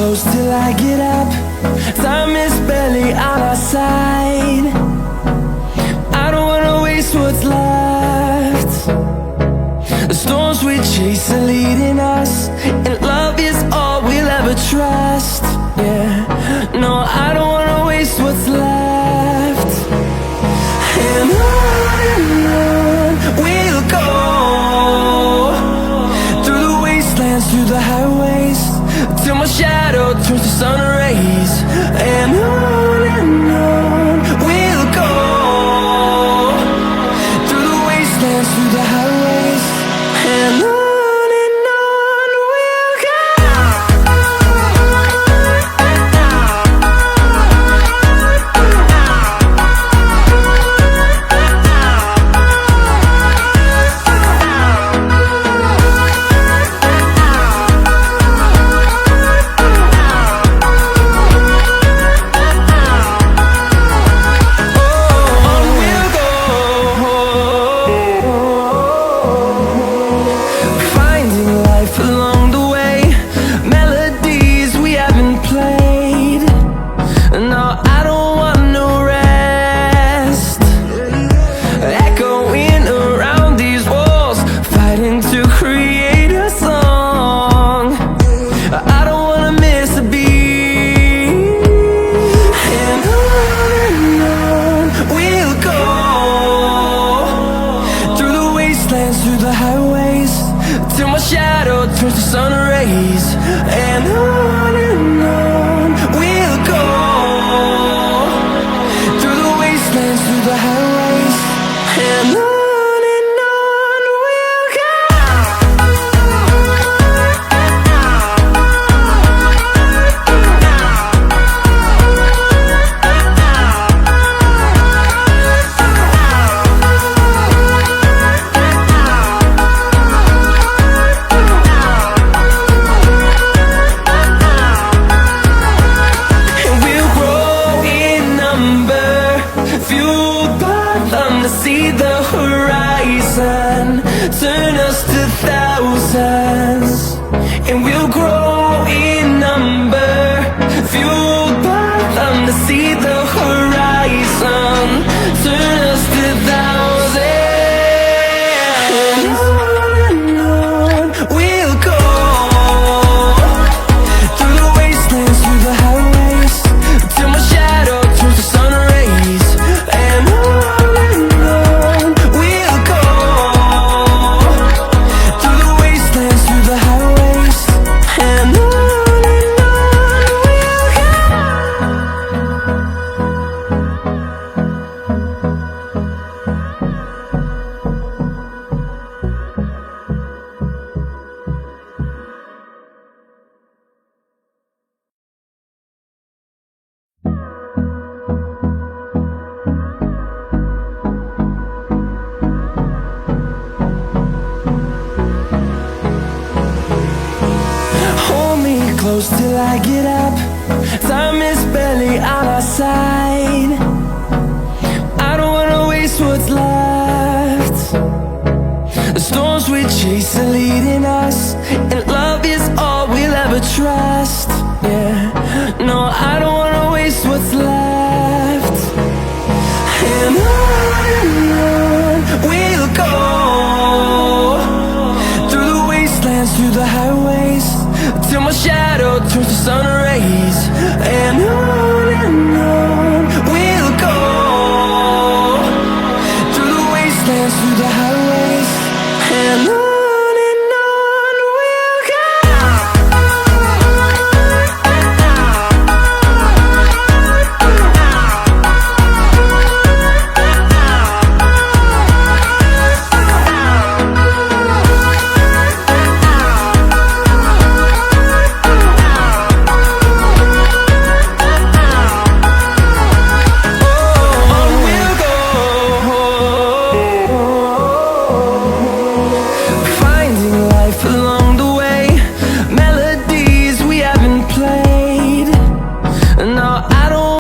close till I get up. Time is barely on our side. I don't wanna waste what's left. The storms we chase are leading us, and love is all we'll ever trust. Yeah, no, I don't wanna waste what's left. And on we'll go, through the wastelands, through the highways, till my shadow turns to sun rays. And on we'll go, through the wastelands, through the highways, and on we'll go. Through the highways, till my shadow turns to sun rays. And on we'll go, through the wastelands, through the highways, and on we'll go. See the horizon turn us to thousands, and we'll grow in number, fueled by them to see the horizon turn us to thousands. And on we'll go, through the wastelands, through the highways, till my shadow turns to sun rays. And close till I get up. Time is barely on our side.